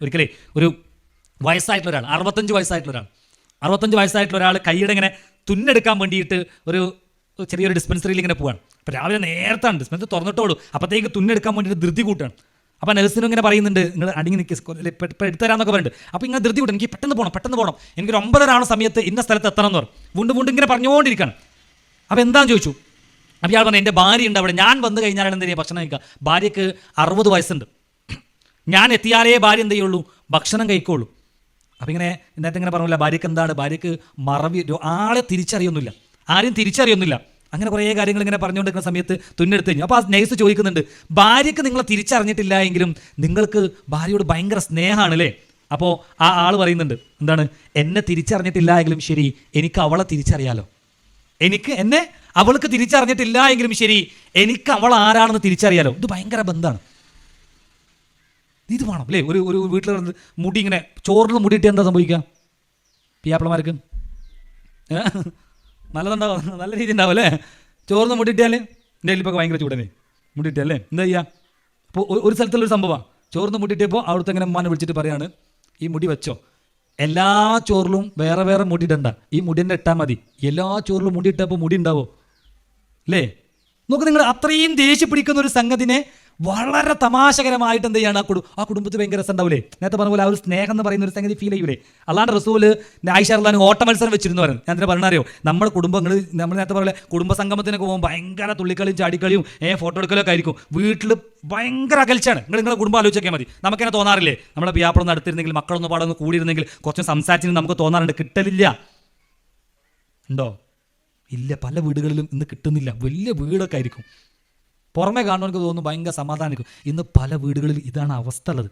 ഒരിക്കലേ ഒരു വയസ്സായിട്ടുള്ള ഒരാൾ, 65 വയസ്സായിട്ടുള്ള ഒരാൾ കൈയുടെ ഇങ്ങനെ തുന്നെടുക്കാൻ വേണ്ടിയിട്ട് ഒരു ചെറിയൊരു ഡിസ്പെൻസറിയിൽ ഇങ്ങനെ പോവാണ്. അപ്പോൾ രാവിലെ നേരത്താണ് ഡിസ്പെൻസറി തുറന്നിട്ടോളൂ, അപ്പോഴത്തേക്ക് തുന്നെടുക്കാൻ വേണ്ടിയിട്ട് ധൃതി കൂട്ടാണ്. അപ്പോൾ നഴ്സിനും ഇങ്ങനെ പറയുന്നുണ്ട്, നിങ്ങൾ അടിങ്ങി നിൽക്കി ഇപ്പോൾ എടുത്തുതരാമെന്നൊക്കെ പറയുന്നുണ്ട്. അപ്പോൾ ഇങ്ങനെ ധൃതി കൂട്ടും, എനിക്ക് പെട്ടെന്ന് പോകണം, എനിക്കൊരു 9:30 സമയത്ത് ഇന്ന സ്ഥലത്ത് എത്തണം എന്ന് പറഞ്ഞു. വീണ്ടും ഇങ്ങനെ പറഞ്ഞുകൊണ്ടിരിക്കുകയാണ്. അപ്പോൾ എന്താണെന്ന് ചോദിച്ചു. അപ്പോൾ ഇയാൾ പറഞ്ഞു, എൻ്റെ ഭാര്യ ഉണ്ട് അവിടെ, ഞാൻ വന്നു കഴിഞ്ഞാലാണ് എന്തെങ്കിലും ഭക്ഷണം കഴിക്കുക. ഭാര്യയ്ക്ക് 60 വയസ്സുണ്ട്, ഞാൻ എത്തിയാലേ ഭാര്യ എന്ത് ചെയ്യുള്ളൂ, ഭക്ഷണം കഴിക്കുള്ളൂ. അപ്പോൾ ഇങ്ങനെ ഇന്നത്തെ ഇങ്ങനെ പറഞ്ഞില്ല, ഭാര്യയ്ക്ക് എന്താണ്, ഭാര്യയ്ക്ക് മറവി, ആളെ തിരിച്ചറിയൊന്നുമില്ല, ആരും തിരിച്ചറിയൊന്നുമില്ല. അങ്ങനെ കുറേ കാര്യങ്ങൾ ഇങ്ങനെ പറഞ്ഞുകൊണ്ടിരിക്കുന്ന സമയത്ത് തുന്നെടുത്ത് കഴിഞ്ഞു. അപ്പോൾ ആ നഴ്സ് ചോദിക്കുന്നുണ്ട്, ഭാര്യയ്ക്ക് നിങ്ങളെ തിരിച്ചറിഞ്ഞിട്ടില്ല എങ്കിലും നിങ്ങൾക്ക് ഭാര്യയോട് ഭയങ്കര സ്നേഹമാണല്ലേ? അപ്പോൾ ആ ആൾ പറയുന്നുണ്ട്, എന്താണ്, എന്നെ തിരിച്ചറിഞ്ഞിട്ടില്ല എങ്കിലും ശരി, എനിക്ക് അവളെ തിരിച്ചറിയാലോ. എന്നെ അവൾക്ക് തിരിച്ചറിഞ്ഞിട്ടില്ല എങ്കിലും ശരി, എനിക്ക് അവൾ ആരാണെന്ന് തിരിച്ചറിയാലോ. ഇത് ഭയങ്കര ബന്ധമാണ്. ഇത് വേണം അല്ലേ? ഒരു വീട്ടിൽ മുടി ഇങ്ങനെ ചോറിൽ മുടിയിട്ട് എന്താ സംഭവിക്കുക? പിയാപ്പിളമാർക്ക് നല്ലതുണ്ടാവും, നല്ല രീതി ഉണ്ടാവും അല്ലേ? ചോറിന് മുടിയിട്ടാൽ എൻ്റെ എല്ലിപ്പൊക്കെ ഭയങ്കര ചൂടനെ മുടിയിട്ടല്ലേ, എന്താ ചെയ്യുക? അപ്പോൾ ഒരു സ്ഥലത്തുള്ളൊരു സംഭവമാണ്, ചോറിന് മുടിയിട്ടപ്പോൾ അവിടുത്തെ ഇങ്ങനെ ഉമ്മാനെ വിളിച്ചിട്ട് പറയാണ്, ഈ മുടി വെച്ചോ, എല്ലാ ചോറിലും വേറെ വേറെ മുടി ഇടണ്ട, ഈ മുടി തന്നെ ഇട്ടാൽ മതി. എല്ലാ ചോറിലും മുടി ഇട്ടപ്പോൾ മുടി ഉണ്ടാവോ അല്ലേ? നോക്ക് നിങ്ങൾ, അത്രയും ദേഷ്യം പിടിക്കുന്ന ഒരു സംഗതിനെ വളരെ തമാശകരമായിട്ട് എന്ത് ചെയ്യാണ് ആ കുടുംബത്തിൽ ഭയങ്കര രസം ഉണ്ടാവില്ലേ? നേരത്തെ പറഞ്ഞ പോലെ ആ ഒരു സ്നേഹം എന്ന് പറയുന്ന ഒരു സംഗതി ഫീൽ ചെയ്യൂലേ? അല്ലാണ്ട് റസൂല് ആയിഷ റളിയല്ലാഹു ഓട്ട മത്സരം വെച്ചിരുന്നു പറഞ്ഞു. ഞാൻ എന്തിനാ പറഞ്ഞറിയോ? നമ്മുടെ കുടുംബങ്ങൾ, നമ്മൾ നേരത്തെ പോലെ കുടുംബ സംഗമത്തിനൊക്കെ പോകുമ്പോൾ ഭയങ്കര തുള്ളിക്കളിയും ചാടിക്കളിയും ഫോട്ടോ എടുക്കലൊക്കെ ആയിരിക്കും. വീട്ടിൽ ഭയങ്കര അകൽച്ചാണ്. നിങ്ങളെ കുടുംബം ആലോചിച്ചൊക്കെ മതി. നമുക്കെന്നെ തോന്നാറില്ലേ, നമ്മളെ പിയാപ്പിളൊന്നും അടുത്തിരുന്നെങ്കിൽ, മക്കളൊന്നും പാടൊന്ന് കൂടിയിരുന്നെങ്കിൽ, കുറച്ച് സംസാരിച്ചിട്ട് നമുക്ക് തോന്നാറുണ്ട്. കിട്ടലില്ല ഉണ്ടോ? ഇല്ല, പല വീടുകളിലും ഇന്ന് കിട്ടുന്നില്ല. വലിയ വീടൊക്കെ ആയിരിക്കും, പുറമെ കാണുന്നവർക്ക് തോന്നുന്നു ഭയങ്കര സമാധാനിക്കും. ഇന്ന് പല വീടുകളിൽ ഇതാണ് അവസ്ഥ ഉള്ളത്.